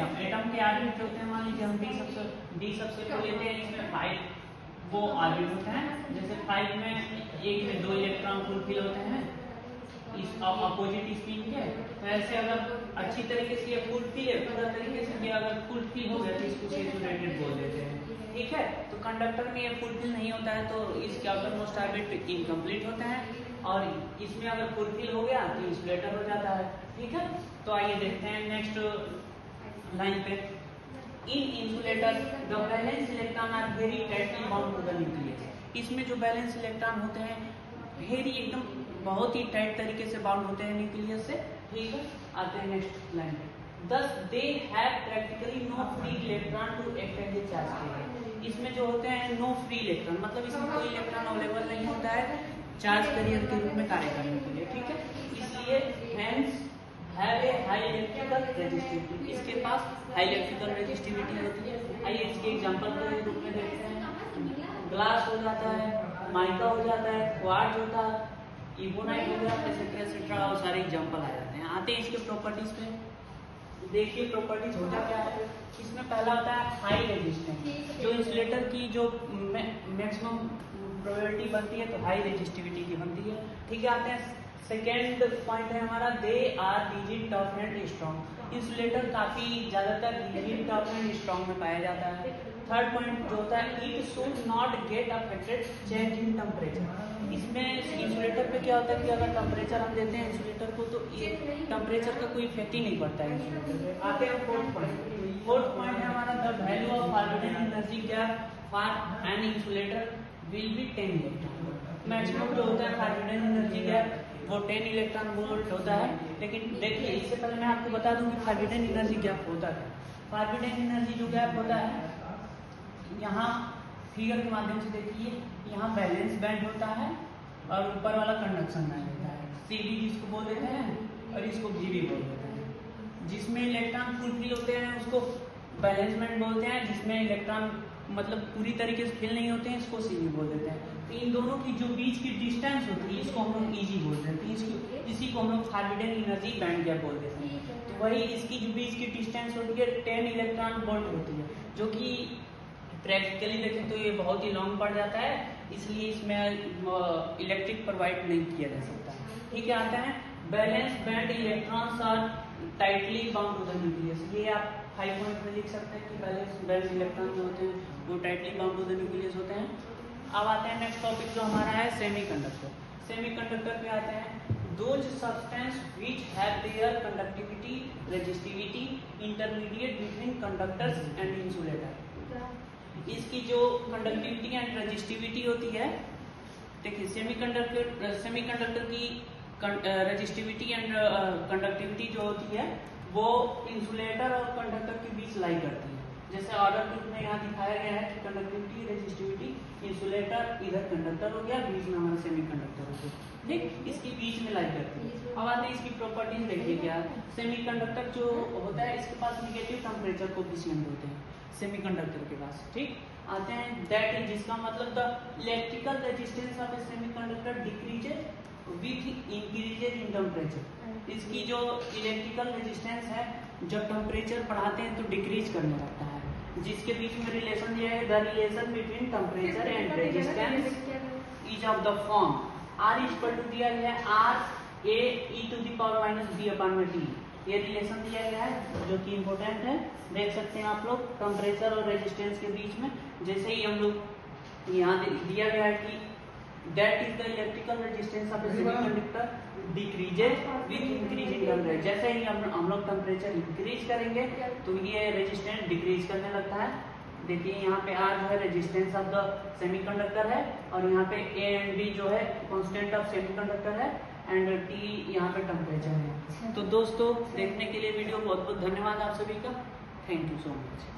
Atom, atom के orbit होते हैं, मान लीजिए हम डी सबसे को लेते हैं, इसमें 5 वो आर्बिट होते हैं। जैसे 5 में एक में 2 इलेक्ट्रॉन फुलफिल होते हैं इस अपोजिट स्पिन के। वैसे अगर अच्छी तरीके से ये फुलफिल है, पूरा तरीके से ये अगर फुलफिल हो गया तो इसको सैचुरेटेड बोल देते हैं, ठीक है। तो कंडक्टर में ये फुलफिल नहीं होता है तो इसके आउटर मोस्ट आर्बिट इनकम्प्लीट होते हैं, और इसमें अगर फुलफिल हो गया तो इंसुलेटर हो जाता है, ठीक है। तो आइए देखते हैं नेक्स्ट लाइन पे। In insulator the valence electron are very tightly bound to the nucleus. इसमें जो वैलेंस इलेक्ट्रॉन होते हैं वेरी एकदम बहुत ही टाइट तरीके से बाउंड होते हैं न्यूक्लियस से, ठीक है। आते हैं नेक्स्ट लाइन पे। Thus they have practically no free electron to act as a charge carrier। इसमें जो होते हैं नो फ्री इलेक्ट्रॉन, मतलब इसमें कोई इलेक्ट्रॉन अवेलेबल नहीं होता है चार्ज कैरियर के रूप में कार्य करने के लिए, ठीक है। इसलिए hence have a high electrical resistivity, इसके पास हाई इलेक्ट्रिकल रेजिस्टिविटी होती है। आइए इसके एग्जांपल के रूप में देखते हैं। ग्लास हो जाता है, माइका हो जाता है, क्वार्ट्ज होता है, इबोनाइट हो गया, एक्सेट्रा एक्सेट्रा, और सारे एग्जांपल आ जाते हैं। आते हैं इसके प्रॉपर्टीज पे। देखिए प्रॉपर्टीज होता क्या है। इसमें पहला होता है हाई रेजिस्टेंस, जो इंसुलेटर की जो मैक्सिमम प्रोबेबिलिटी बनती है तो हाई रेजिस्टिविटी की बनती है, ठीक है। आते हैं सेकेंड पॉइंट है हमारा, they are rigid, tough and strong. Insulator काफी ज्यादातर रिजिड, टफ एंड स्ट्रॉन्ग में पाया जाता है। थर्ड पॉइंट जो होता है, it should not get affected change in temperature. इसमें इंसुलेटर पे क्या होता है कि अगर टेम्परेचर हम देते हैं इंसुलेटर को तो ये टेम्परेचर का कोई इफेक्ट ही नहीं पड़ता है इंसुलेटर पे। आते हैं फोर्थ पॉइंट। फोर्थ पॉइंट है हमारा, the value of forbidden energy gap for an insulator will be 10 electron. Maximum जो होता है फॉरबिडन एनर्जी गैप वो 10 इलेक्ट्रॉन वोल्ट होता है। लेकिन देखिए इससे पहले मैं आपको बता दूं कि फॉरबिडन एनर्जी गैप होता है। फॉरबिडन एनर्जी जो गैप होता है, यहाँ फिगर के माध्यम से देखिए, यहाँ बैलेंस बैंड होता है और ऊपर वाला कंडक्शन बैंड होता है, सीबी जिसको बोल देते हैं और इसको जीबी बोल देते हैं। जिसमें इलेक्ट्रॉन फुलफिल होते हैं उसको बैलेंस बैंड बोलते हैं, जिसमें इलेक्ट्रॉन मतलब पूरी तरीके से फिल नहीं होते हैं इसको सीबी बोल देते हैं। तो इन दोनों की जो बीच की डिस्टेंस होती है इसको हम लोग ईजी बोल देते हैं, इसी को हम लोग फॉरबिडन एनर्जी बैंड गैप बोल देते हैं। तो वही इसकी जो बीच की डिस्टेंस होती है 10 इलेक्ट्रॉन वोल्ट होती है, जो कि प्रैक्टिकली देखें तो ये बहुत ही लॉन्ग पड़ जाता है, इसलिए इसमें इलेक्ट्रिक प्रोवाइड नहीं किया जा सकता, ठीक है। आता है valence band electrons are tightly bound to the nucleus. ये आप 5 पॉइंट में लिख सकते हैं कि बैलेंस बैंड इलेक्ट्रॉन जो होते हैं वो tightly bound to the nucleus होते हैं। अब आते हैं नेक्स्ट टॉपिक जो हमारा है सेमीकंडक्टर। सेमीकंडक्टर पे आते हैं, those substance which have their conductivity resistivity intermediate between conductors and insulator. इसकी जो कंडक्टिविटी एंड रेजिस्टिविटी होती है, देखिए सेमीकंडक्टर की रेजिस्टिविटी एंड कंडक्टिविटी जो होती है वो इंसुलेटर और कंडक्टर के बीच लाई करती है। जैसे ऑर्डर बुक में यहाँ दिखाया गया है कि कंडक्टिविटी रेजिस्टिविटी, इंसुलेटर इधर कंडक्टर हो गया, बीच में हमारा सेमीकंडक्टर हो गया, ठीक, इसकी बीच में लाई करती है। अब आते हैं इसकी प्रॉपर्टीज देखिए क्या। सेमीकंडक्टर जो होता है इसके पास निगेटिव टेम्परेचर कोफिशिएंट होते हैं सेमीकंडक्टर के पास, ठीक। आते हैं दैट इज, जिसका मतलब the electrical resistance of A semiconductor decreases with increases in temperature. इसकी जो इलेक्ट्रिकल रेजिस्टेंस है जब टेम्परेचर बढ़ाते हैं तो डिक्रीज करने लगता है। जिसके बीच में रिलेशन दिया है, the relation between temperature and resistance is of the form R is equal to दिया गया है R A E to the power minus B upon में टी। ये रिलेशन दिया गया है जो कि इम्पोर्टेंट है, देख सकते हैं आप लोग टेम्परेचर और रेजिस्टेंस के बीच में। जैसे ही हम लोग यहाँ दिया गया है कि that is the electrical resistance of A semiconductor decreases with increase in temperature. जैसे ही हम लोग टेम्परेचर इंक्रीज करेंगे तो ये रेजिस्टेंस डिक्रीज करने लगता है। देखिए यहाँ पे आर जो है रेजिस्टेंस ऑफ द सेमीकंडक्टर है और यहाँ पे ए एंड बी जो है कांस्टेंट ऑफ सेमीकंडक्टर है एंड टी यहाँ पे टेम्परेचर है। तो दोस्तों देखने के लिए वीडियो बहुत बहुत धन्यवाद आप सभी का, थैंक यू सो मच।